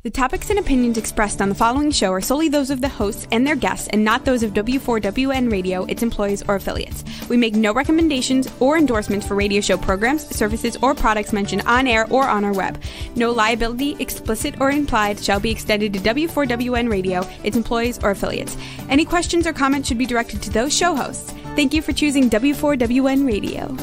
The topics and opinions expressed on the following show are solely those of the hosts and their guests and not those of W4WN Radio, its employees, or affiliates. We make no recommendations or endorsements for radio show programs, services, or products mentioned on air or on our web. No liability, explicit or implied, shall be extended to W4WN Radio, its employees, or affiliates. Any questions or comments should be directed to those show hosts. Thank you for choosing W4WN Radio.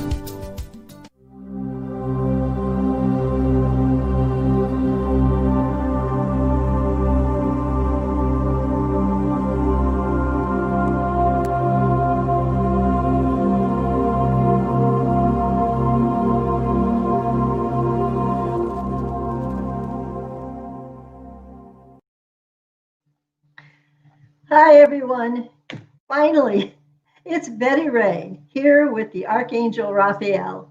Hi, everyone. Finally, it's Betty Ray here with the Archangel Raphael,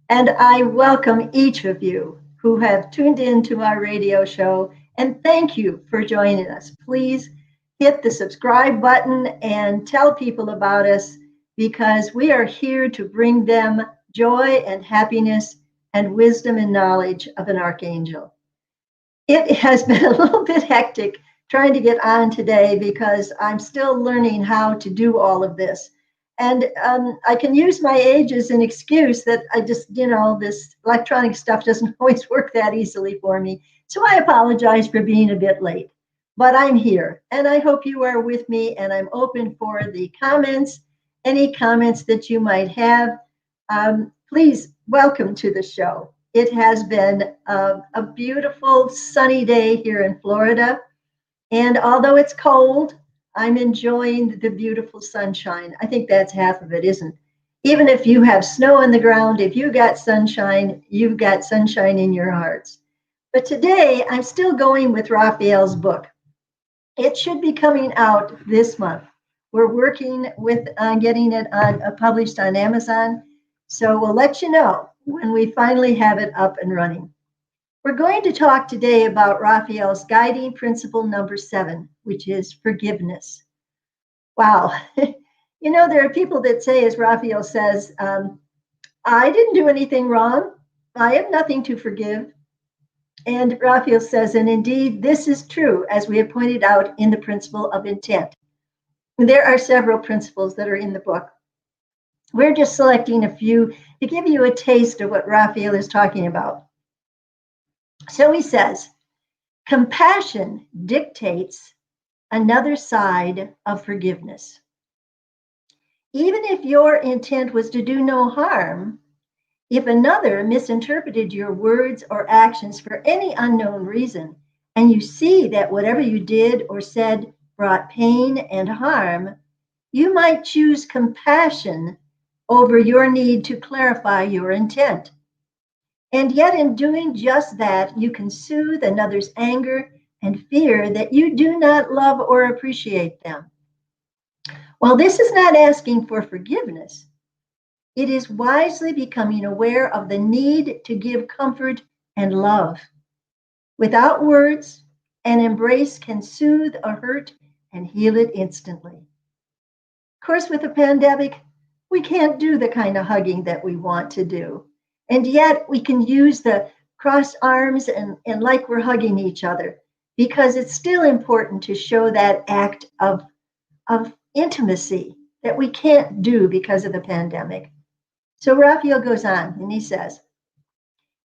and I welcome each of you who have tuned in to my radio show, and thank you for joining us. Please hit the subscribe button and tell people about us, because we are here to bring them joy and happiness and wisdom and knowledge of an archangel. It has been a little bit hectic trying to get on today because I'm still learning how to do all of this. And I can use my age as an excuse that I just, this electronic stuff doesn't always work that easily for me. So I apologize for being a bit late, but I'm here and I hope you are with me, and I'm open for the comments, any comments that you might have. Please welcome to the show. It has been a beautiful sunny day here in Florida. And although it's cold, I'm enjoying the beautiful sunshine. I think that's half of it, isn't it? Even if you have snow on the ground, if you got sunshine, you've got sunshine in your hearts. But today, I'm still going with Raphael's book. It should be coming out this month. We're working on getting it published on Amazon. So we'll let you know when we finally have it up and running. We're going to talk today about Raphael's guiding principle number 7, which is forgiveness. Wow. There are people that say, as Raphael says, I didn't do anything wrong. I have nothing to forgive. And Raphael says, and indeed, this is true, as we have pointed out in the principle of intent. There are several principles that are in the book. We're just selecting a few to give you a taste of what Raphael is talking about. So he says, compassion dictates another side of forgiveness. Even if your intent was to do no harm, if another misinterpreted your words or actions for any unknown reason, and you see that whatever you did or said brought pain and harm, you might choose compassion over your need to clarify your intent. And yet in doing just that, you can soothe another's anger and fear that you do not love or appreciate them. While this is not asking for forgiveness, it is wisely becoming aware of the need to give comfort and love. Without words, an embrace can soothe a hurt and heal it instantly. Of course, with the pandemic, we can't do the kind of hugging that we want to do. And yet we can use the crossed arms and like we're hugging each other, because it's still important to show that act of intimacy that we can't do because of the pandemic. So Raphael goes on and he says,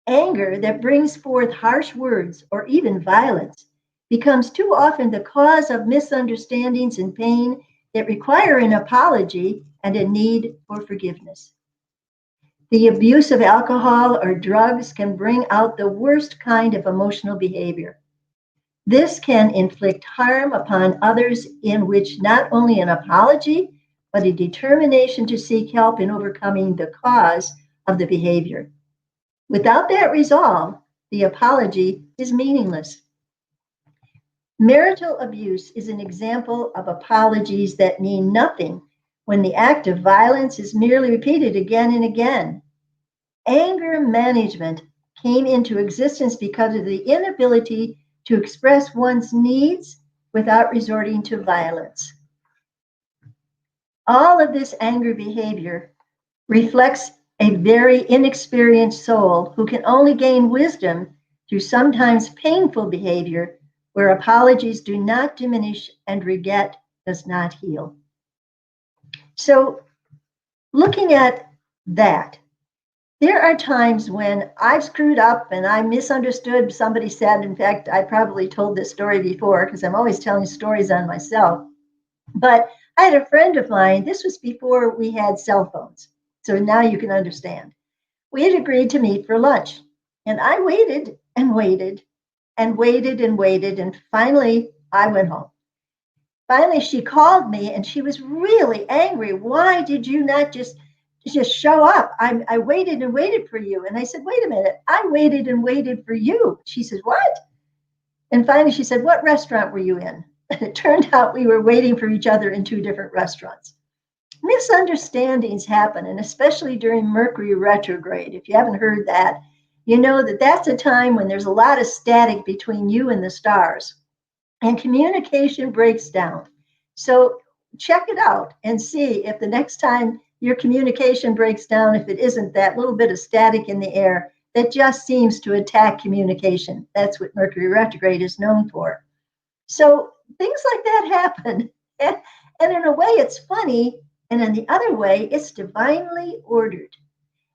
anger that brings forth harsh words or even violence becomes too often the cause of misunderstandings and pain that require an apology and a need for forgiveness. The abuse of alcohol or drugs can bring out the worst kind of emotional behavior. This can inflict harm upon others, in which not only an apology, but a determination to seek help in overcoming the cause of the behavior. Without that resolve, the apology is meaningless. Marital abuse is an example of apologies that mean nothing when the act of violence is merely repeated again and again. Anger management came into existence because of the inability to express one's needs without resorting to violence. All of this anger behavior reflects a very inexperienced soul who can only gain wisdom through sometimes painful behavior where apologies do not diminish and regret does not heal. So, looking at that, there are times when I've screwed up and I misunderstood. Somebody said, in fact, I probably told this story before because I'm always telling stories on myself. But I had a friend of mine, this was before we had cell phones. So now you can understand. We had agreed to meet for lunch. And I waited and waited and waited and waited. And finally, I went home. Finally, she called me and she was really angry. Why did you not just show up? I waited and waited for you. And I said, wait a minute. I waited and waited for you. She says, what? And finally, she said, what restaurant were you in? And it turned out we were waiting for each other in two different restaurants. Misunderstandings happen, and especially during Mercury retrograde. If you haven't heard that, you know that that's a time when there's a lot of static between you and the stars, and communication breaks down. So check it out and see if the next time your communication breaks down, if it isn't that little bit of static in the air that just seems to attack communication. That's what Mercury retrograde is known for. So things like that happen. And in a way, it's funny. And in the other way, it's divinely ordered.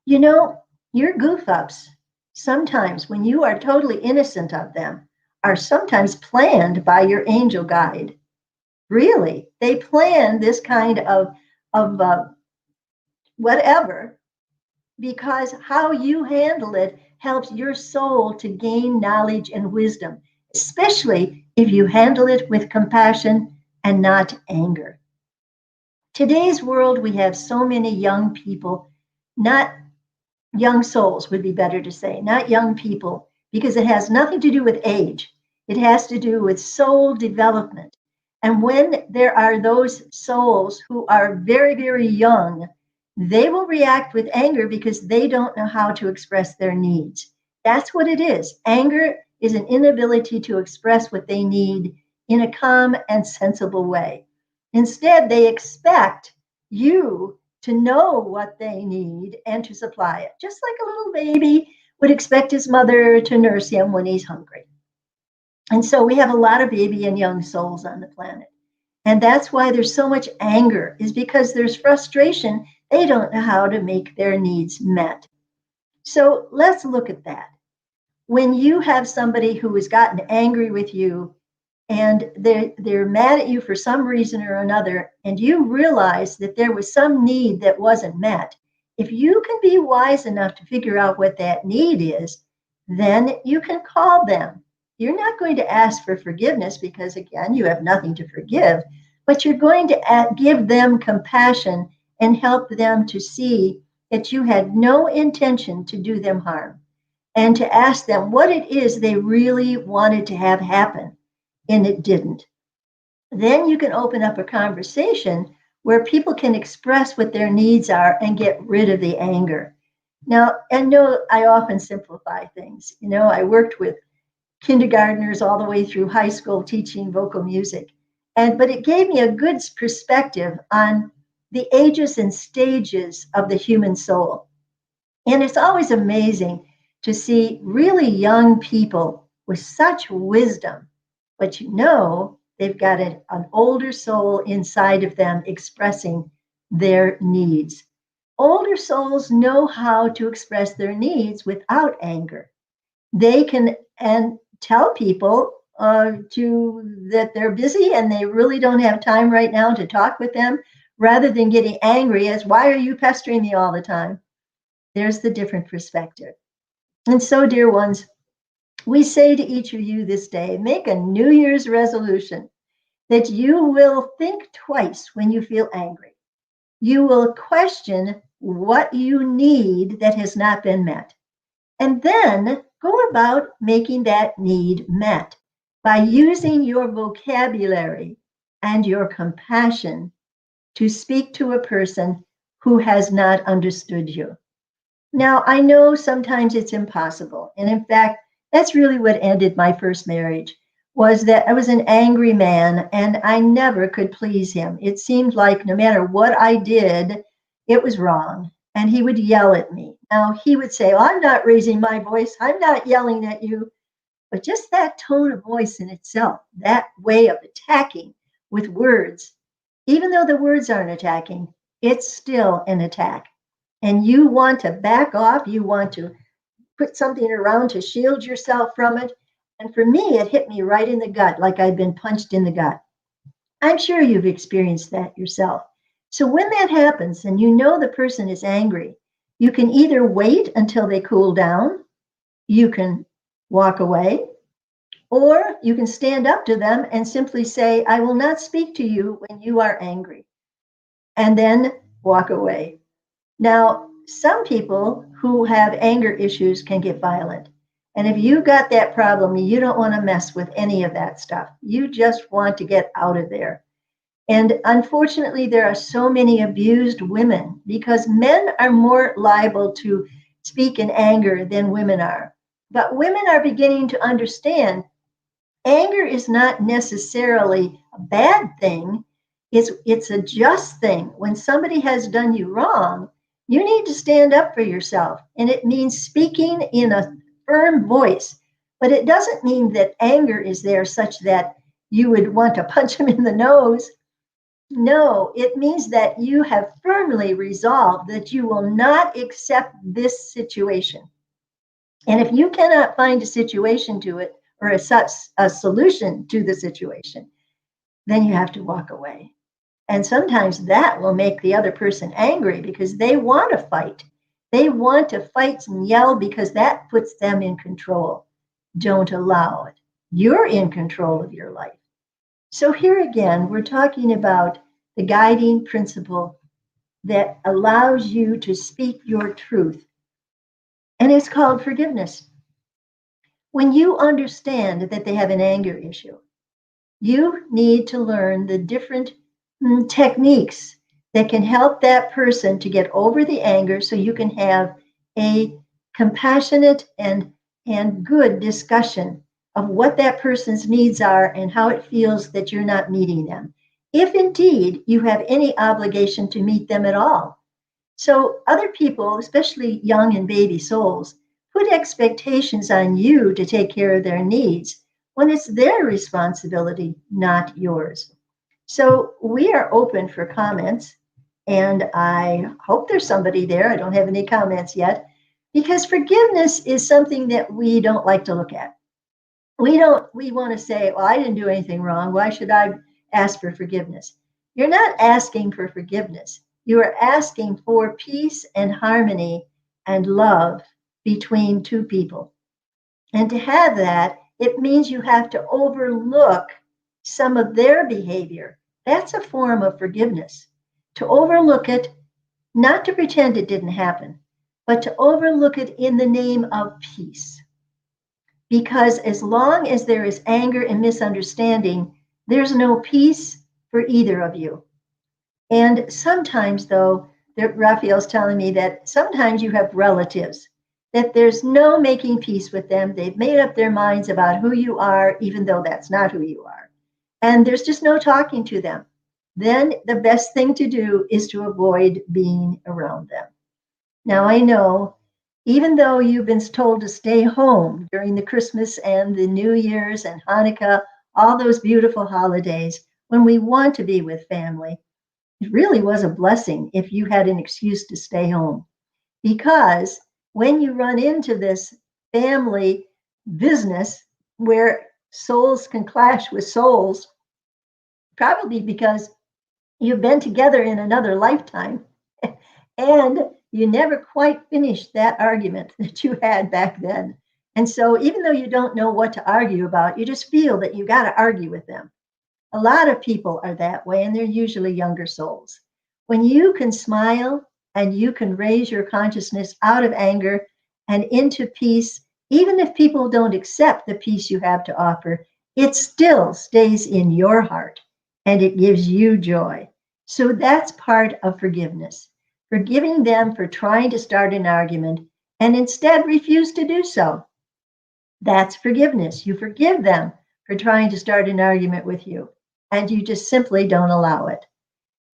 You know, your goof ups, sometimes when you are totally innocent of them, are sometimes planned by your angel guide. Really, they plan this kind of whatever, because how you handle it helps your soul to gain knowledge and wisdom, especially if you handle it with compassion and not anger. Today's world, we have so many young people, not young souls would be better to say, not young people, because it has nothing to do with age. It has to do with soul development. And when there are those souls who are very, very young, they will react with anger because they don't know how to express their needs. That's what it is. Anger is an inability to express what they need in a calm and sensible way. Instead, they expect you to know what they need and to supply it, just like a little baby would expect his mother to nurse him when he's hungry. And so we have a lot of baby and young souls on the planet. And that's why there's so much anger, is because there's frustration. They don't know how to make their needs met. So let's look at that. When you have somebody who has gotten angry with you and they're mad at you for some reason or another, and you realize that there was some need that wasn't met, if you can be wise enough to figure out what that need is, then you can call them. You're not going to ask for forgiveness because, again, you have nothing to forgive, but you're going to give them compassion and help them to see that you had no intention to do them harm, and to ask them what it is they really wanted to have happen, and it didn't. Then you can open up a conversation where people can express what their needs are and get rid of the anger. Now, I know I often simplify things. You know, I worked with kindergartners all the way through high school teaching vocal music. But it gave me a good perspective on the ages and stages of the human soul. And it's always amazing to see really young people with such wisdom, but you know they've got an older soul inside of them expressing their needs. Older souls know how to express their needs without anger. They can and tell people that they're busy and they really don't have time right now to talk with them, rather than getting angry as, why are you pestering me all the time? There's the different perspective. And so, dear ones, we say to each of you this day, make a New Year's resolution that you will think twice when you feel angry. You will question what you need that has not been met. And then go about making that need met by using your vocabulary and your compassion to speak to a person who has not understood you. Now, I know sometimes it's impossible. And in fact, that's really what ended my first marriage, was that I was an angry man and I never could please him. It seemed like no matter what I did, it was wrong. And he would yell at me. Now, he would say, oh, I'm not raising my voice. I'm not yelling at you. But just that tone of voice in itself, that way of attacking with words, even though the words aren't attacking, it's still an attack. And you want to back off, you want to put something around to shield yourself from it. And for me, it hit me right in the gut, like I'd been punched in the gut. I'm sure you've experienced that yourself. So when that happens and you know the person is angry, you can either wait until they cool down, you can walk away, or you can stand up to them and simply say, I will not speak to you when you are angry, and then walk away. Now, some people who have anger issues can get violent. And if you got that problem, you don't want to mess with any of that stuff. You just want to get out of there. And unfortunately, there are so many abused women because men are more liable to speak in anger than women are. But women are beginning to understand anger is not necessarily a bad thing. It's a just thing. When somebody has done you wrong, you need to stand up for yourself. And it means speaking in a firm voice. But it doesn't mean that anger is there such that you would want to punch him in the nose. No, it means that you have firmly resolved that you will not accept this situation. And if you cannot find a situation to it or a solution to the situation, then you have to walk away. And sometimes that will make the other person angry because they want to fight. They want to fight and yell because that puts them in control. Don't allow it. You're in control of your life. So here again, we're talking about the guiding principle that allows you to speak your truth. And it's called forgiveness. When you understand that they have an anger issue, you need to learn the different techniques that can help that person to get over the anger so you can have a compassionate and good discussion of what that person's needs are and how it feels that you're not meeting them, if indeed you have any obligation to meet them at all. So other people, especially young and baby souls, put expectations on you to take care of their needs when it's their responsibility, not yours. So we are open for comments, and I hope there's somebody there. I don't have any comments yet, because forgiveness is something that we don't like to look at. We want to say, well, I didn't do anything wrong. Why should I ask for forgiveness? You're not asking for forgiveness. You are asking for peace and harmony and love between two people. And to have that, it means you have to overlook some of their behavior. That's a form of forgiveness. To overlook it, not to pretend it didn't happen, but to overlook it in the name of peace. Because as long as there is anger and misunderstanding, there's no peace for either of you. And sometimes, though, Raphael's telling me that sometimes you have relatives, that there's no making peace with them. They've made up their minds about who you are, even though that's not who you are. And there's just no talking to them. Then the best thing to do is to avoid being around them. Now, I know, even though you've been told to stay home during the Christmas and the New Year's and Hanukkah, all those beautiful holidays, when we want to be with family, it really was a blessing if you had an excuse to stay home. Because when you run into this family business where souls can clash with souls, probably because you've been together in another lifetime and you never quite finished that argument that you had back then. And so even though you don't know what to argue about, you just feel that you got to argue with them. A lot of people are that way, and they're usually younger souls. When you can smile and you can raise your consciousness out of anger and into peace, even if people don't accept the peace you have to offer, it still stays in your heart and it gives you joy. So that's part of forgiveness. Forgiving them for trying to start an argument and instead refuse to do so. That's forgiveness. You forgive them for trying to start an argument with you, and you just simply don't allow it.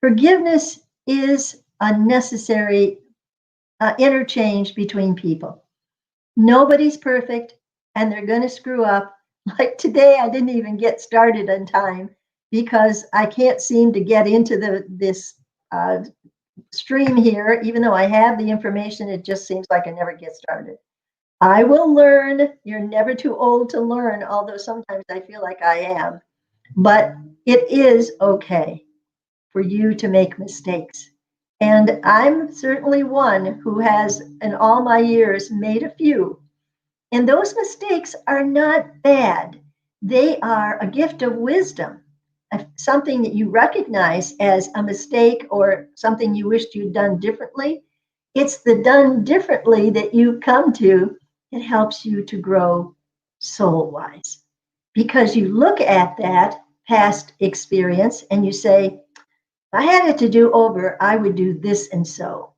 Forgiveness is a necessary interchange between people. Nobody's perfect. and they're going to screw up. Like today, I didn't even get started on time because I can't seem to get into this stream here. Even though I have the information, it just seems like I never get started. I will learn. You're never too old to learn, although sometimes I feel like I am. But it is okay for you to make mistakes. And I'm certainly one who has, in all my years, made a few. And those mistakes are not bad. They are a gift of wisdom, something that you recognize as a mistake or something you wished you'd done differently. It's the done differently that you come to that helps you to grow soul wise. Because you look at that past experience and you say, if I had it to do over, I would do this and so.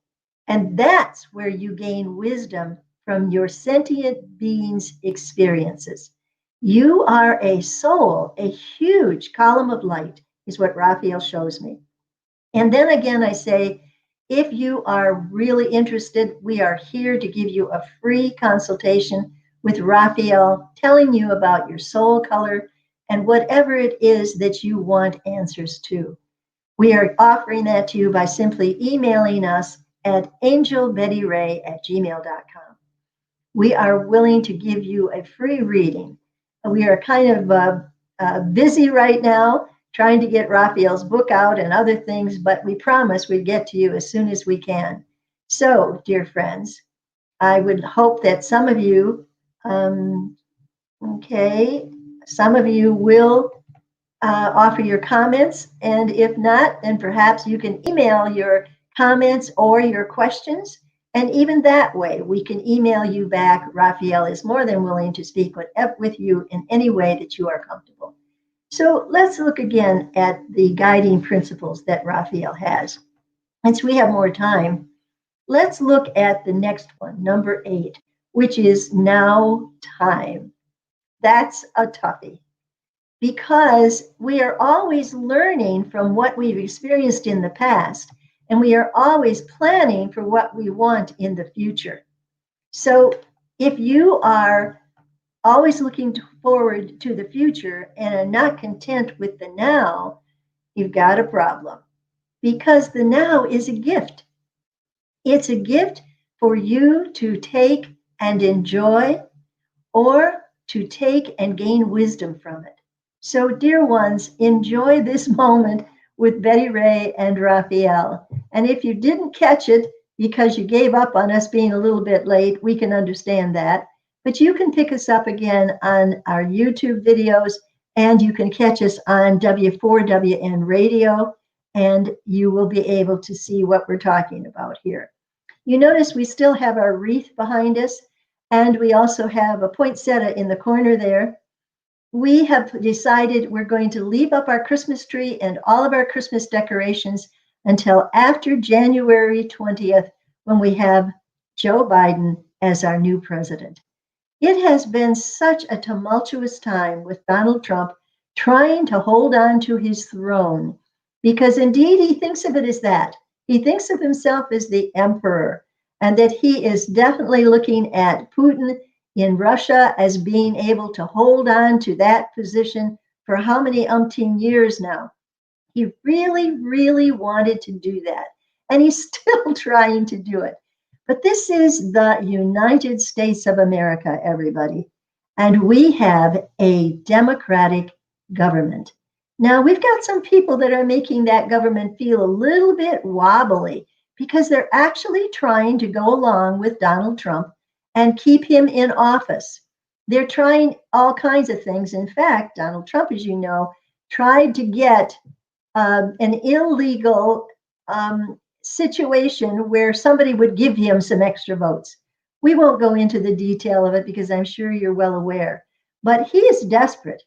And that's where you gain wisdom from your sentient being's experiences. You are a soul, a huge column of light, is what Raphael shows me. And then again, I say, if you are really interested, we are here to give you a free consultation with Raphael, telling you about your soul color and whatever it is that you want answers to. We are offering that to you by simply emailing us at angelbettyray@gmail.com. We are willing to give you a free reading. We are kind of busy right now trying to get Raphael's book out and other things, but we promise we'd get to you as soon as we can. So, dear friends, I would hope that some of you, some of you will offer your comments. And if not, then perhaps you can email your comments or your questions. And even that way, we can email you back. Raphael is more than willing to speak with you in any way that you are comfortable. So let's look again at the guiding principles that Raphael has. Since we have more time, let's look at the next one, number 8, which is now time. That's a toughie, because we are always learning from what we've experienced in the past, and we are always planning for what we want in the future. So if you are always looking forward to the future and are not content with the now, you've got a problem, because the now is a gift. It's a gift for you to take and enjoy, or to take and gain wisdom from it. So, dear ones, enjoy this moment with Betty Ray and Raphael. And if you didn't catch it because you gave up on us being a little bit late, we can understand that. But you can pick us up again on our YouTube videos, and you can catch us on W4WN radio, and you will be able to see what we're talking about here. You notice we still have our wreath behind us, and we also have a poinsettia in the corner there. We have decided we're going to leave up our Christmas tree and all of our Christmas decorations until after January 20th, when we have Joe Biden as our new president. It has been such a tumultuous time with Donald Trump trying to hold on to his throne, because indeed he thinks of it as that. He thinks of himself as the emperor, and that he is definitely looking at Putin in Russia as being able to hold on to that position for how many umpteen years now. He really, really wanted to do that, and he's still trying to do it. But this is the United States of America, everybody, and we have a democratic government. Now, we've got some people that are making that government feel a little bit wobbly, because they're actually trying to go along with Donald Trump and keep him in office. They're trying all kinds of things. In fact, Donald Trump, as you know, tried to get an illegal situation where somebody would give him some extra votes. We won't go into the detail of it because I'm sure you're well aware. But he is desperate.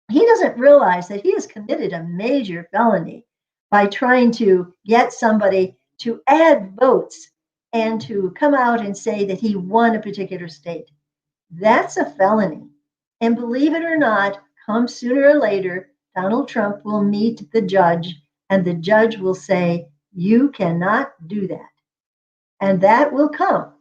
He doesn't realize that he has committed a major felony by trying to get somebody to add votes and to come out and say that he won a particular state. That's a felony. And believe it or not, come sooner or later, Donald Trump will meet the judge, and the judge will say, you cannot do that. And that will come.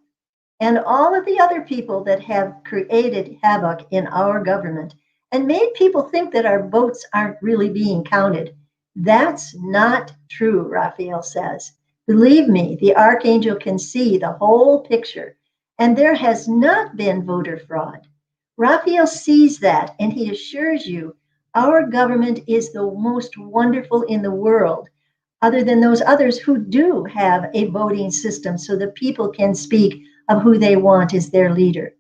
and all of the other people that have created havoc in our government and made people think that our votes aren't really being counted. That's not true, Raphael says. Believe me, the Archangel can see the whole picture, and there has not been voter fraud. Raphael sees that, and he assures you our government is the most wonderful in the world, other than those others who do have a voting system so the people can speak of who they want as their leader.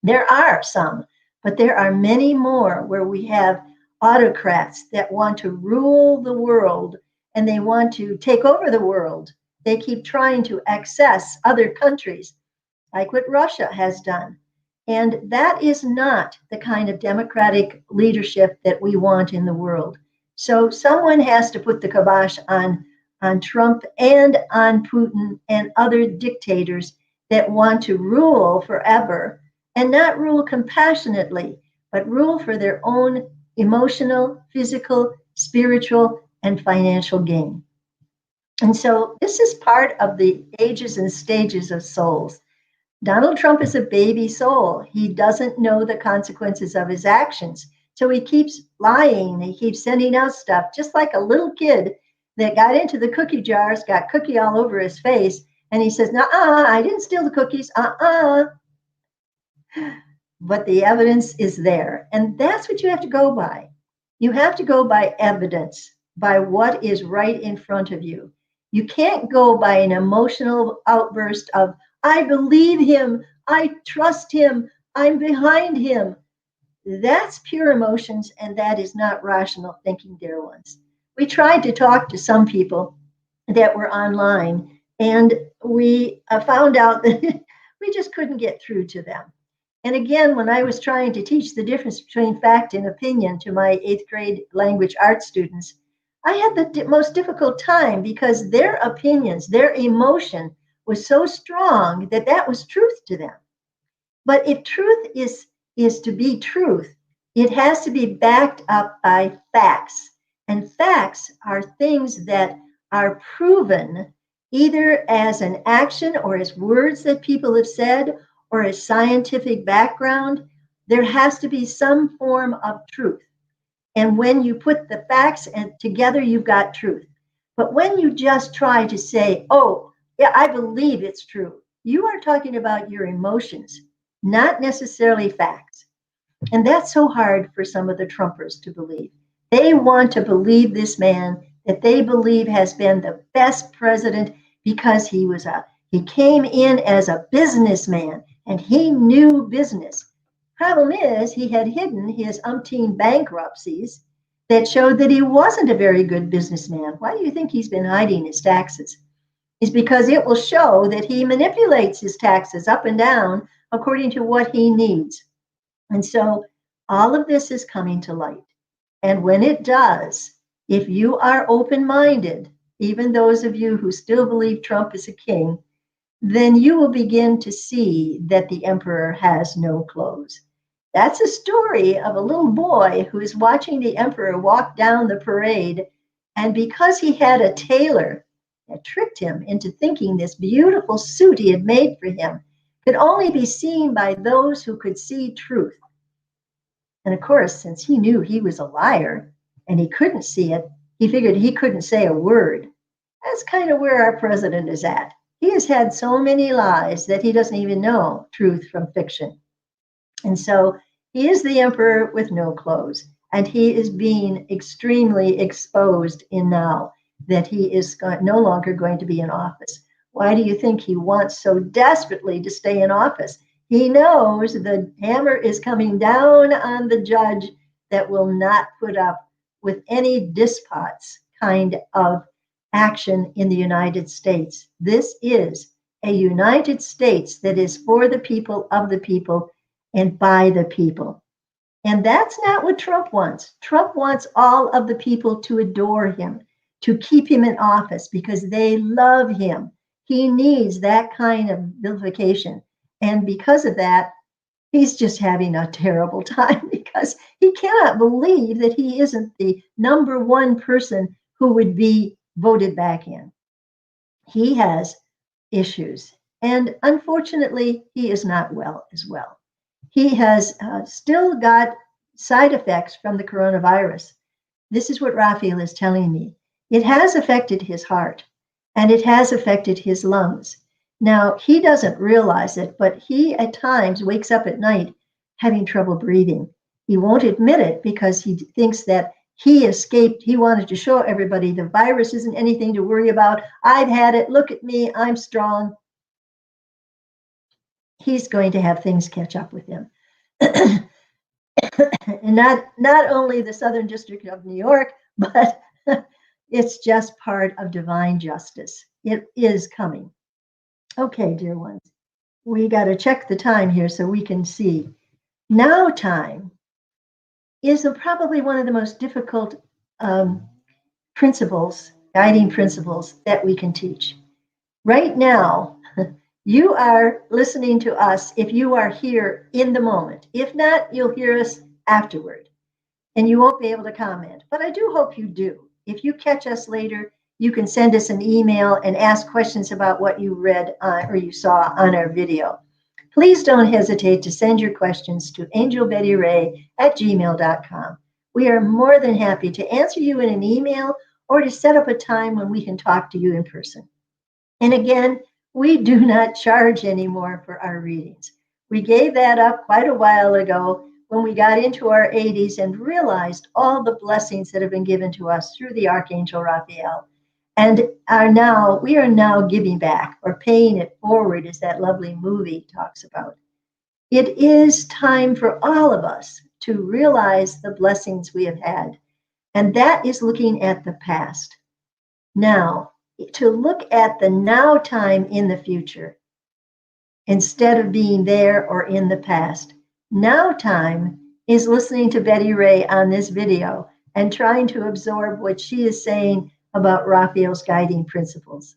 There are some, but there are many more where we have autocrats that want to rule the world and they want to take over the world. They keep trying to access other countries, like what Russia has done. And that is not the kind of democratic leadership that we want in the world. So someone has to put the kibosh on Trump and on Putin and other dictators that want to rule forever and not rule compassionately, but rule for their own emotional, physical, spiritual, and financial gain. And so this is part of the ages and stages of souls. Donald Trump is a baby soul. He doesn't know the consequences of his actions. So he keeps lying. He keeps sending out stuff, just like a little kid that got into the cookie jars, got cookie all over his face. And he says, "Nuh-uh, I didn't steal the cookies. But the evidence is there. And that's what you have to go by. You have to go by evidence, by what is right in front of you. You can't go by an emotional outburst of, I believe him, I trust him, I'm behind him. That's pure emotions, and that is not rational thinking, dear ones. We tried to talk to some people that were online, and we found out that we just couldn't get through to them. And again, when I was trying to teach the difference between fact and opinion to my 8th grade language arts students, I had the most difficult time because their opinions, their emotion was so strong that that was truth to them. But if truth is to be truth, it has to be backed up by facts. And facts are things that are proven either as an action or as words that people have said or as scientific background. There has to be some form of truth. And when you put the facts together, you've got truth. But when you just try to say, oh, yeah, I believe it's true, you are talking about your emotions, not necessarily facts. And that's so hard for some of the Trumpers to believe. They want to believe this man that they believe has been the best president because he came in as a businessman and he knew business. Problem is, he had hidden his umpteen bankruptcies that showed that he wasn't a very good businessman. Why do you think he's been hiding his taxes? It's because it will show that he manipulates his taxes up and down according to what he needs. And so all of this is coming to light. And when it does, if you are open-minded, even those of you who still believe Trump is a king, then you will begin to see that the emperor has no clothes. That's a story of a little boy who is watching the emperor walk down the parade. And because he had a tailor that tricked him into thinking this beautiful suit he had made for him could only be seen by those who could see truth. And of course, since he knew he was a liar and he couldn't see it, he figured he couldn't say a word. That's kind of where our president is at. He has had so many lies that he doesn't even know truth from fiction. And so he is the emperor with no clothes, and he is being extremely exposed in now that he is no longer going to be in office. Why do you think he wants so desperately to stay in office? He knows the hammer is coming down on the judge that will not put up with any despots kind of action in the United States. This is a United States that is for the people, of the people, and by the people. And that's not what Trump wants. Trump wants all of the people to adore him, to keep him in office because they love him. He needs that kind of vilification. And because of that, he's just having a terrible time because he cannot believe that he isn't the number one person who would be voted back in. He has issues, And unfortunately, he is not well as well. He has still got side effects from the coronavirus. This is what Raphael is telling me. It has affected his heart and it has affected his lungs. Now, he doesn't realize it, but he at times wakes up at night having trouble breathing. He won't admit it because he thinks that he escaped. He wanted to show everybody the virus isn't anything to worry about. I've had it. Look at me. I'm strong. He's going to have things catch up with him. And not only the Southern District of New York, but it's just part of divine justice. It is coming. Okay, dear ones, we got to check the time here so we can see. Now time is probably one of the most difficult principles, guiding principles that we can teach. Right now, you are listening to us if you are here in the moment. If not, you'll hear us afterward and you won't be able to comment. But I do hope you do. If you catch us later, you can send us an email and ask questions about what you read or you saw on our video. Please don't hesitate to send your questions to angelbettyray@gmail.com. We are more than happy to answer you in an email or to set up a time when we can talk to you in person. And again, we do not charge anymore for our readings. We gave that up quite a while ago when we got into our 80s and realized all the blessings that have been given to us through the Archangel Raphael. And we are now giving back or paying it forward, as that lovely movie talks about. It is time for all of us to realize the blessings we have had. And that is looking at the past. Now, to look at the now time in the future, instead of being there or in the past. Now time is listening to Betty Ray on this video and trying to absorb what she is saying about Raphael's guiding principles.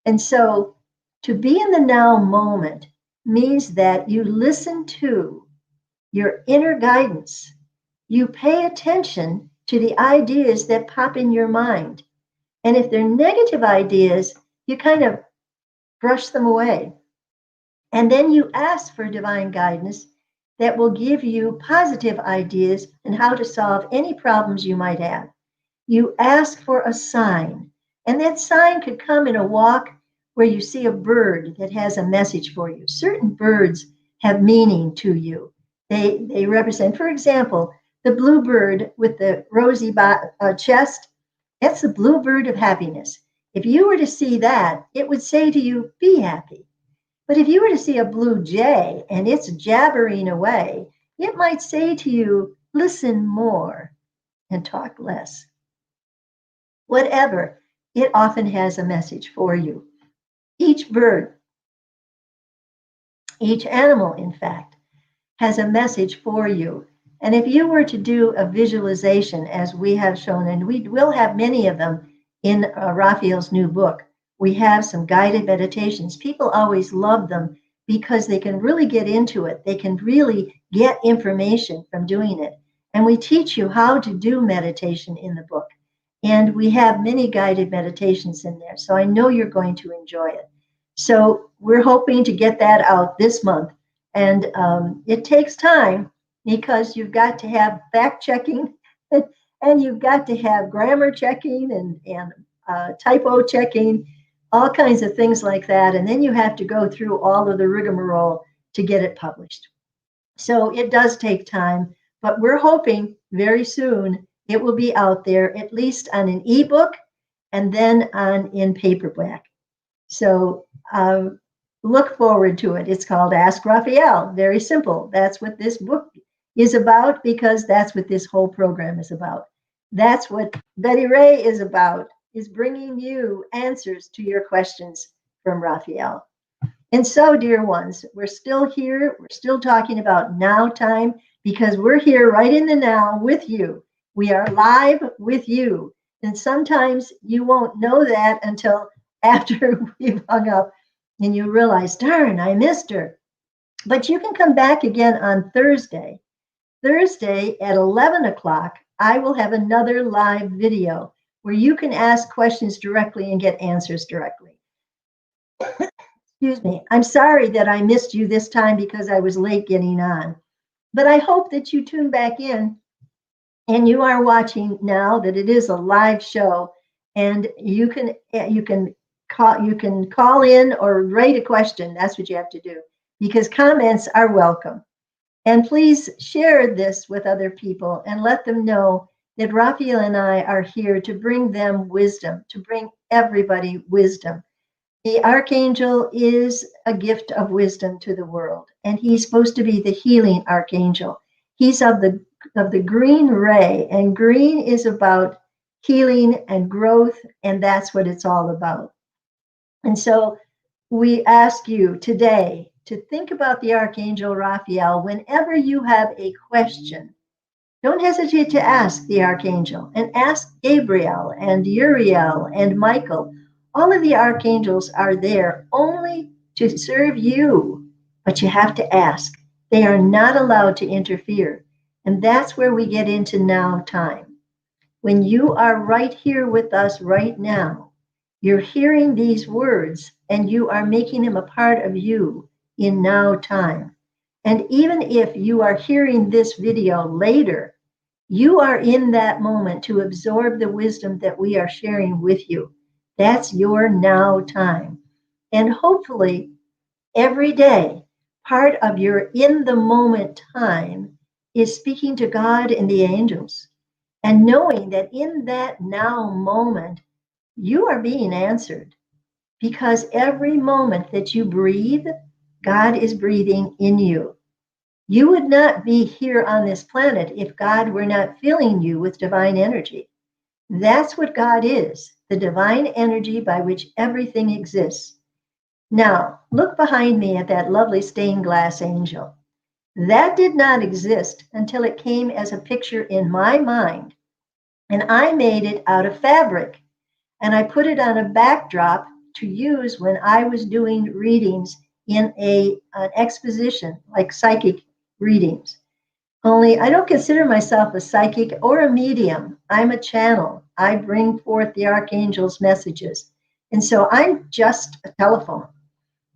And so to be in the now moment means that you listen to your inner guidance. You pay attention to the ideas that pop in your mind. And if they're negative ideas, you kind of brush them away. And then you ask for divine guidance that will give you positive ideas on how to solve any problems you might have. You ask for a sign, and that sign could come in a walk where you see a bird that has a message for you. Certain birds have meaning to you. They represent, for example, the blue bird with the rosy chest. That's the blue bird of happiness. If you were to see that, it would say to you, be happy. But if you were to see a blue jay and it's jabbering away, it might say to you, listen more and talk less. Whatever, it often has a message for you. Each bird, each animal, in fact, has a message for you. And if you were to do a visualization, as we have shown, and we will have many of them in Raphael's new book, we have some guided meditations. People always love them because they can really get into it. They can really get information from doing it. And we teach you how to do meditation in the book. And we have many guided meditations in there. So I know you're going to enjoy it. So we're hoping to get that out this month. And it takes time because you've got to have fact checking and you've got to have grammar checking and typo checking, all kinds of things like that. And then you have to go through all of the rigmarole to get it published. So it does take time, but we're hoping very soon it will be out there, at least on an ebook and then in paperback. So look forward to it. It's called Ask Raphael. Very simple. That's what this book is about, because that's what this whole program is about. That's what Betty Ray is about, is bringing you answers to your questions from Raphael. And so, dear ones, we're still here. We're still talking about now time because we're here right in the now with you. We are live with you. And sometimes you won't know that until after we've hung up and you realize, darn, I missed her. But you can come back again on Thursday. Thursday at 11 o'clock, I will have another live video where you can ask questions directly and get answers directly. Excuse me. I'm sorry that I missed you this time because I was late getting on. But I hope that you tune back in and you are watching now that it is a live show, and you can call in or write a question. That's what you have to do, because comments are welcome. And please share this with other people and let them know that Raphael and I are here to bring them wisdom, to bring everybody wisdom. The archangel is a gift of wisdom to the world, and he's supposed to be the healing archangel. He's of the green ray, and green is about healing and growth, and that's what it's all about. And so we ask you today to think about the archangel Raphael whenever you have a question. Don't hesitate to ask the archangel, and ask Gabriel and Uriel and Michael. All of the archangels are there only to serve you, but you have to ask. They are not allowed to interfere. And that's where we get into now time. When you are right here with us right now, you're hearing these words and you are making them a part of you in now time. And even if you are hearing this video later, you are in that moment to absorb the wisdom that we are sharing with you. That's your now time. And hopefully, every day, part of your in the moment time is speaking to God and the angels and knowing that in that now moment, you are being answered, because every moment that you breathe, God is breathing in you. You would not be here on this planet if God were not filling you with divine energy. That's what God is, the divine energy by which everything exists. Now, look behind me at that lovely stained glass angel. That did not exist until it came as a picture in my mind, and I made it out of fabric, and I put it on a backdrop to use when I was doing readings in an exposition, like psychic readings. Only I don't consider myself a psychic or a medium. I'm a channel. I bring forth the archangel's messages. And so I'm just a telephone.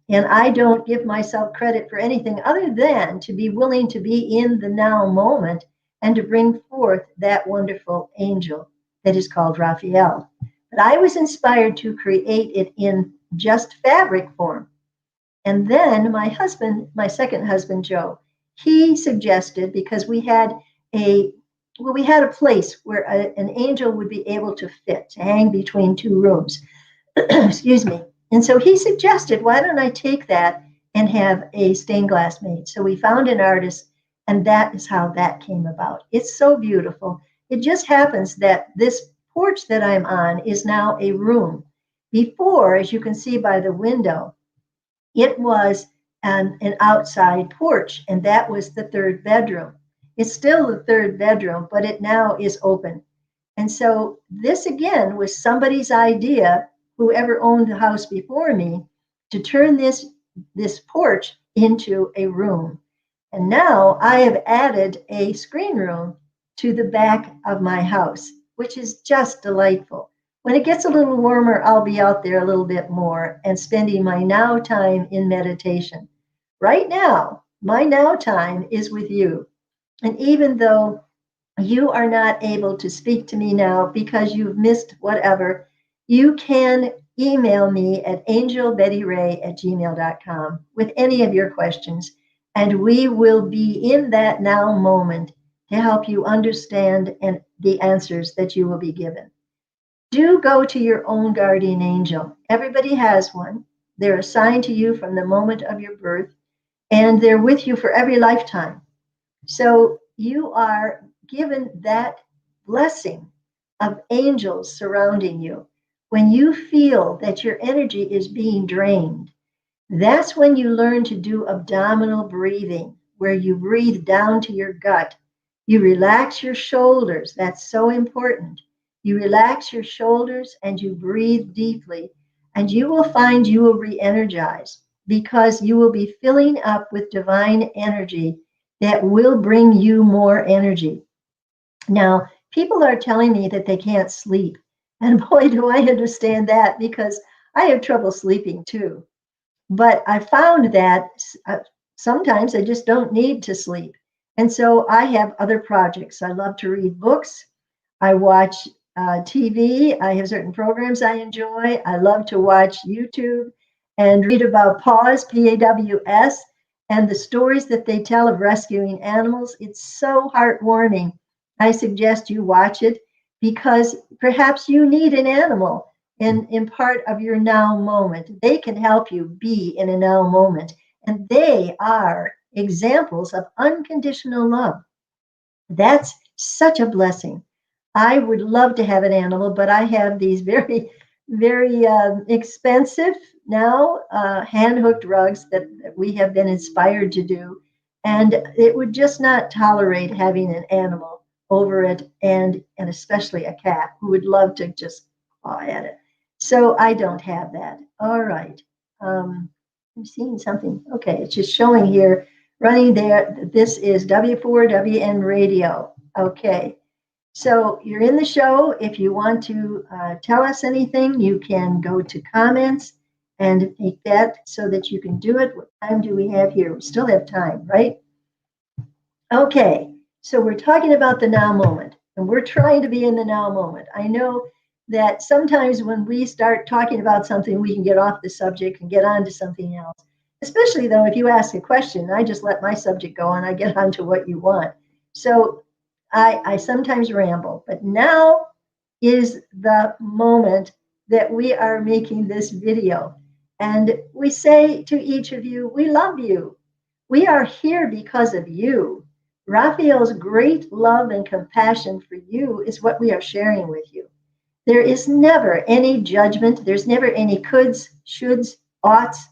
And I don't give myself credit for anything other than to be willing to be in the now moment and to bring forth that wonderful angel that is called Raphael. But I was inspired to create it in just fabric form. And then my husband, my second husband, Joe, he suggested, because we had a place where an angel would be able to fit, to hang between two rooms. Excuse me. And so he suggested, why don't I take that and have a stained glass made? So we found an artist, and that is how that came about. It's so beautiful. It just happens that this porch that I'm on is now a room. Before, as you can see by the window, it was an outside porch, and that was the third bedroom. It's still the third bedroom, but it now is open. And so this again was somebody's idea, whoever owned the house before me, to turn this porch into a room. And now I have added a screen room to the back of my house, which is just delightful. When it gets a little warmer, I'll be out there a little bit more and spending my now time in meditation. Right now, my now time is with you. And even though you are not able to speak to me now because you've missed whatever, you can email me at angelbettyray@gmail.com with any of your questions, and we will be in that now moment to help you understand and the answers that you will be given. Do go to your own guardian angel. Everybody has one. They're assigned to you from the moment of your birth, and they're with you for every lifetime. So you are given that blessing of angels surrounding you. When you feel that your energy is being drained, that's when you learn to do abdominal breathing, where you breathe down to your gut. You relax your shoulders. That's so important. You relax your shoulders and you breathe deeply, and you will find you will re-energize, because you will be filling up with divine energy that will bring you more energy. Now, people are telling me that they can't sleep. And boy, do I understand that, because I have trouble sleeping too. But I found that sometimes I just don't need to sleep. And so I have other projects. I love to read books. I watch TV. I have certain programs I enjoy. I love to watch YouTube and read about PAWS, PAWS, and the stories that they tell of rescuing animals. It's so heartwarming. I suggest you watch it because perhaps you need an animal in part of your now moment. They can help you be in a now moment. And they are examples of unconditional love. That's such a blessing. I would love to have an animal, but I have these very expensive now hand hooked rugs that we have been inspired to do. And it would just not tolerate having an animal over it, and especially a cat who would love to just paw at it. So I don't have that. All right. I'm seeing something. Okay, it's just showing here running there. This is W4WN radio. Okay. So you're in the show. If you want to tell us anything, you can go to comments and make that so that you can do it. What time do we have here? We still have time, right? Okay. So we're talking about the now moment, and we're trying to be in the now moment. I know that sometimes when we start talking about something, we can get off the subject and get on to something else. Especially though, if you ask a question, I just let my subject go and I get on to what you want. So I sometimes ramble, but now is the moment that we are making this video. And we say to each of you, we love you. We are here because of you. Raphael's great love and compassion for you is what we are sharing with you. There is never any judgment. There's never any coulds, shoulds, oughts,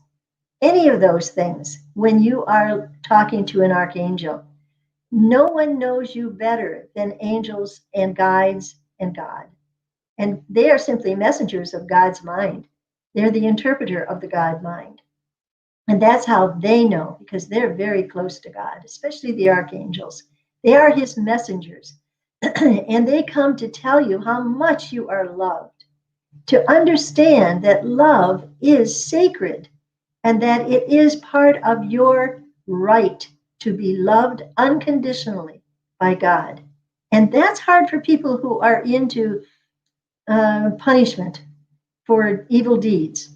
any of those things when you are talking to an archangel. No one knows you better than angels and guides and God. And they are simply messengers of God's mind. They're the interpreter of the God mind. And that's how they know, because they're very close to God, especially the archangels. They are his messengers. And they come to tell you how much you are loved, to understand that love is sacred and that it is part of your right to be loved unconditionally by God. And that's hard for people who are into punishment for evil deeds.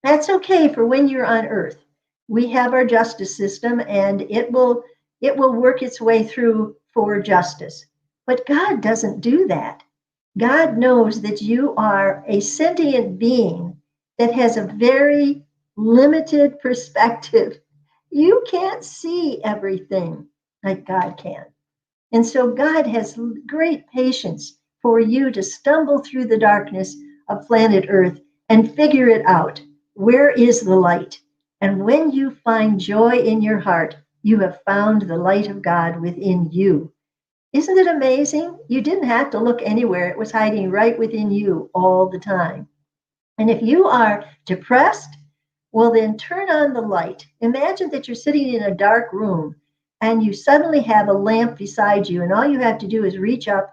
That's okay for when you're on earth. We have our justice system and it will work its way through for justice. But God doesn't do that. God knows that you are a sentient being that has a very limited perspective. You can't see everything like God can. And so God has great patience for you to stumble through the darkness of planet Earth and figure it out. Where is the light? And when you find joy in your heart, you have found the light of God within you. Isn't it amazing? You didn't have to look anywhere. It was hiding right within you all the time. And if you are depressed, well, then turn on the light. Imagine that you're sitting in a dark room and you suddenly have a lamp beside you, and all you have to do is reach up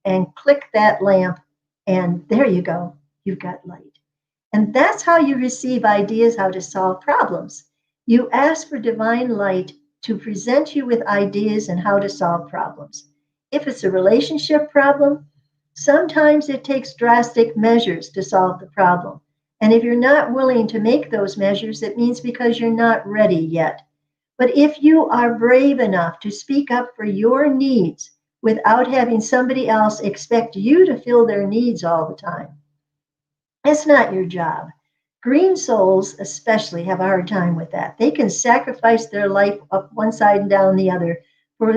and click that lamp, and there you go. You've got light. And that's how you receive ideas how to solve problems. You ask for divine light to present you with ideas and how to solve problems. If it's a relationship problem, sometimes it takes drastic measures to solve the problem. And if you're not willing to make those measures, it means because you're not ready yet. But if you are brave enough to speak up for your needs without having somebody else expect you to fill their needs all the time, that's not your job. Green souls especially have a hard time with that. They can sacrifice their life up one side and down the other for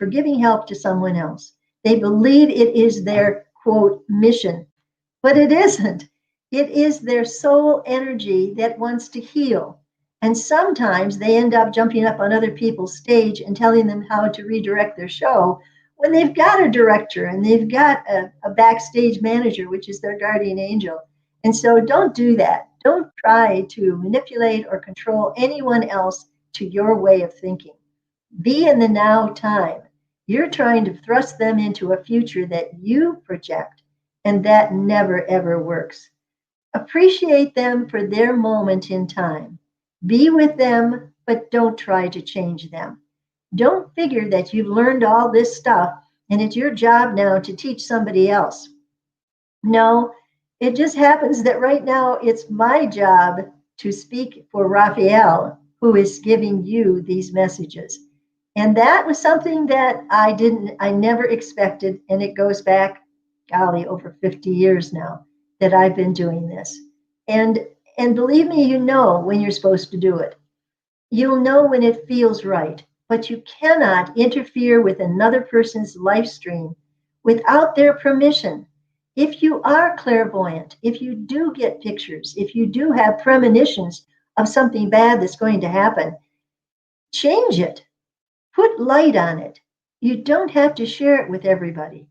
giving help to someone else. They believe it is their quote mission, but it isn't. It is their soul energy that wants to heal. And sometimes they end up jumping up on other people's stage and telling them how to redirect their show when they've got a director and they've got a backstage manager, which is their guardian angel. And so don't do that. Don't try to manipulate or control anyone else to your way of thinking. Be in the now time. You're trying to thrust them into a future that you project, and that never, ever works. Appreciate them for their moment in time. Be with them, but don't try to change them. Don't figure that you've learned all this stuff and it's your job now to teach somebody else. No, it just happens that right now it's my job to speak for Raphael, who is giving you these messages. And that was something that I never expected. And it goes back, golly, over 50 years now that I've been doing this. And, and believe me, you know when you're supposed to do it. You'll know when it feels right, but you cannot interfere with another person's life stream without their permission. If you are clairvoyant, if you do get pictures, if you do have premonitions of something bad that's going to happen, change it. Put light on it. You don't have to share it with everybody.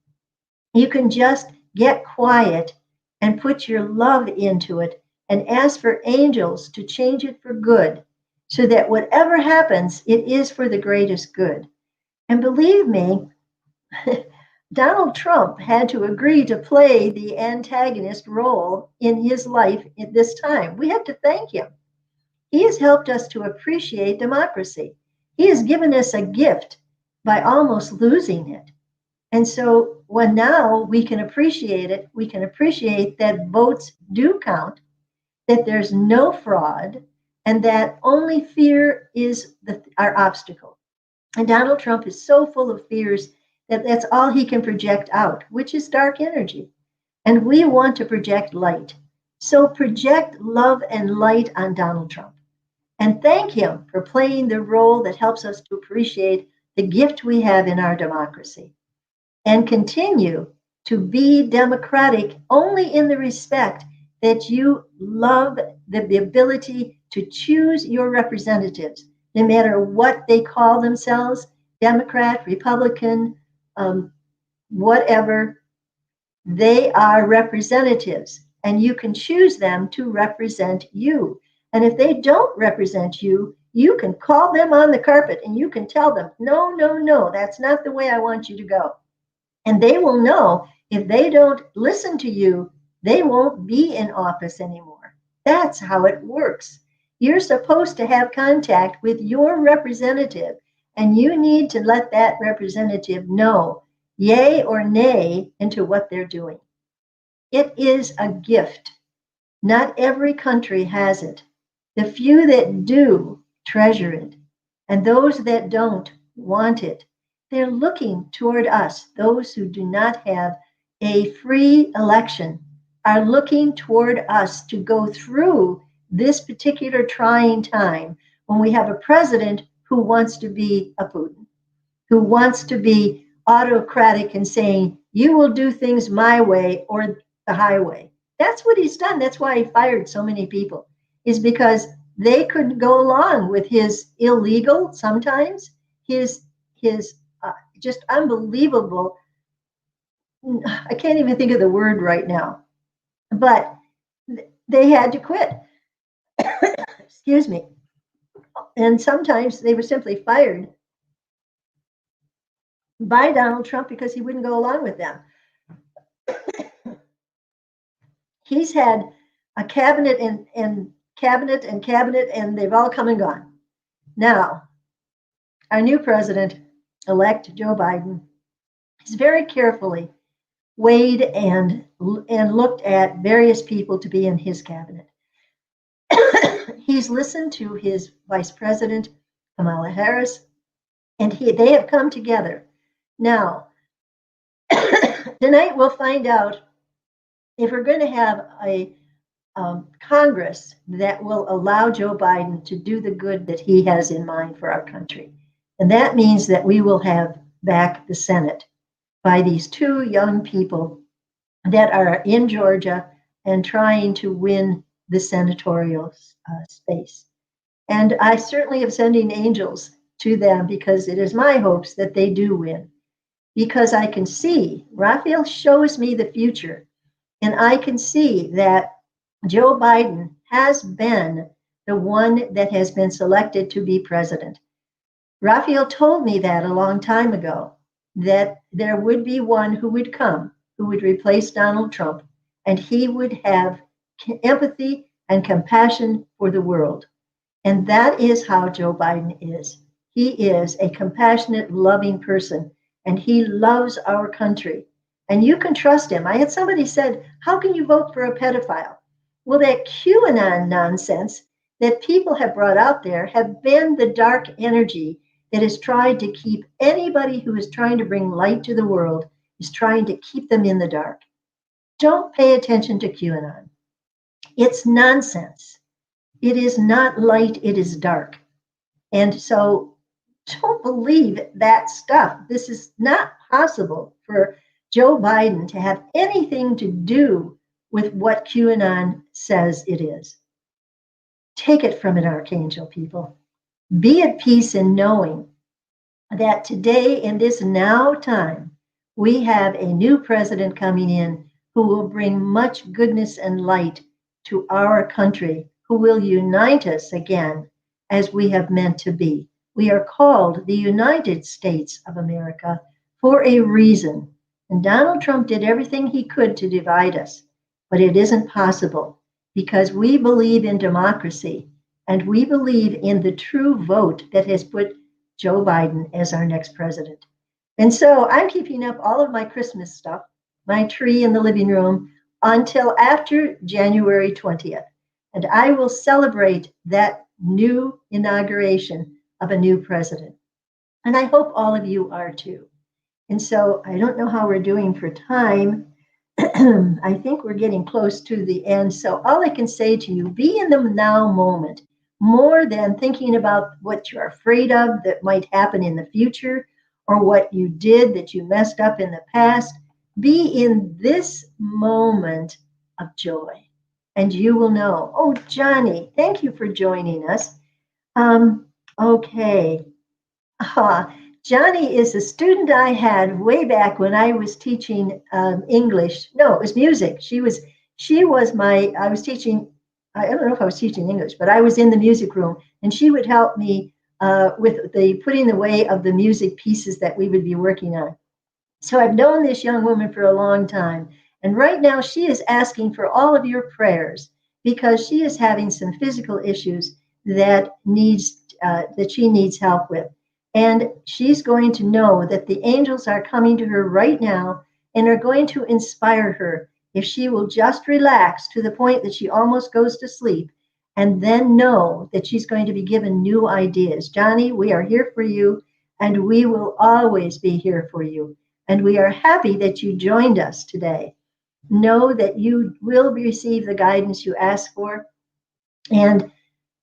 You can just get quiet and put your love into it and ask for angels to change it for good so that whatever happens, it is for the greatest good. And believe me, Donald Trump had to agree to play the antagonist role in his life at this time. We have to thank him. He has helped us to appreciate democracy. He has given us a gift by almost losing it. And so when now we can appreciate it, we can appreciate that votes do count, that there's no fraud, and that only fear is our obstacle. And Donald Trump is so full of fears that that's all he can project out, which is dark energy. And we want to project light. So project love and light on Donald Trump. And thank him for playing the role that helps us to appreciate the gift we have in our democracy. And continue to be democratic only in the respect that you love the ability to choose your representatives, no matter what they call themselves, Democrat, Republican, whatever. They are representatives, and you can choose them to represent you. And if they don't represent you, you can call them on the carpet and you can tell them, no, no, no, that's not the way I want you to go. And they will know if they don't listen to you, they won't be in office anymore. That's how it works. You're supposed to have contact with your representative, and you need to let that representative know, yay or nay, into what they're doing. It is a gift. Not every country has it. The few that do treasure it, and those that don't want it. They're looking toward us. Those who do not have a free election are looking toward us to go through this particular trying time when we have a president who wants to be a Putin, who wants to be autocratic and saying, you will do things my way or the highway. That's what he's done. That's why he fired so many people, is because they couldn't go along with his illegal, sometimes, his just unbelievable, I can't even think of the word right now, but they had to quit. Excuse me. And sometimes they were simply fired by Donald Trump because he wouldn't go along with them. He's had a cabinet and cabinet and cabinet, and they've all come and gone. Now, our new president-elect, Joe Biden, has very carefully weighed and looked at various people to be in his cabinet. He's listened to his vice president, Kamala Harris, and they have come together. Now, tonight we'll find out if we're going to have a Congress that will allow Joe Biden to do the good that he has in mind for our country. And that means that we will have back the Senate by these two young people that are in Georgia and trying to win the senatorial space. And I certainly am sending angels to them because it is my hopes that they do win. Because I can see, Raphael shows me the future, and I can see that Joe Biden has been the one that has been selected to be president. Raphael told me that a long time ago, that there would be one who would come, who would replace Donald Trump, and he would have empathy and compassion for the world. And that is how Joe Biden is. He is a compassionate, loving person, and he loves our country. And you can trust him. I had somebody said, how can you vote for a pedophile? Well, that QAnon nonsense that people have brought out there have been the dark energy that has tried to keep anybody who is trying to bring light to the world, is trying to keep them in the dark. Don't pay attention to QAnon. It's nonsense. It is not light, it is dark. And so don't believe that stuff. This is not possible for Joe Biden to have anything to do with what QAnon says it is. Take it from an archangel, people. Be at peace in knowing that today, in this now time, we have a new president coming in who will bring much goodness and light to our country, who will unite us again as we have meant to be. We are called the United States of America for a reason. And Donald Trump did everything he could to divide us, but it isn't possible because we believe in democracy and we believe in the true vote that has put Joe Biden as our next president. And so I'm keeping up all of my Christmas stuff, my tree in the living room, until after January 20th. And I will celebrate that new inauguration of a new president. And I hope all of you are too. And so I don't know how we're doing for time. I think we're getting close to the end. So all I can say to you, be in the now moment more than thinking about what you're afraid of that might happen in the future or what you did that you messed up in the past. Be in this moment of joy and you will know. Oh, Johnny, thank you for joining us. Okay. Johnny is a student I had way back when I was teaching English. No, it was music. I was teaching, I don't know if I was teaching English, but I was in the music room and she would help me with the putting away of the music pieces that we would be working on. So I've known this young woman for a long time. And right now she is asking for all of your prayers because she is having some physical issues that she needs help with. And she's going to know that the angels are coming to her right now and are going to inspire her if she will just relax to the point that she almost goes to sleep and then know that she's going to be given new ideas. Johnny, we are here for you and we will always be here for you. And we are happy that you joined us today. Know that you will receive the guidance you ask for. And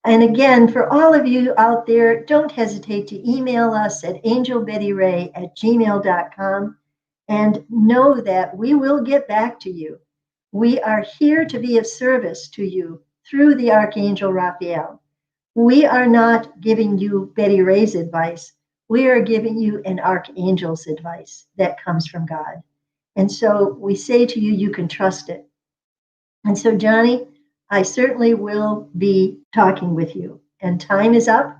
again, for all of you out there, don't hesitate to email us at angelbettyray@gmail.com and know that we will get back to you. We are here to be of service to you through the Archangel Raphael. We are not giving you Betty Ray's advice. We are giving you an archangel's advice that comes from God. And so we say to you, you can trust it. And so, Johnny, I certainly will be talking with you. And time is up.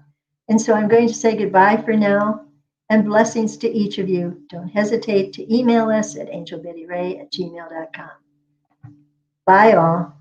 And so I'm going to say goodbye for now and blessings to each of you. Don't hesitate to email us at angelbettyray@gmail.com. Bye all.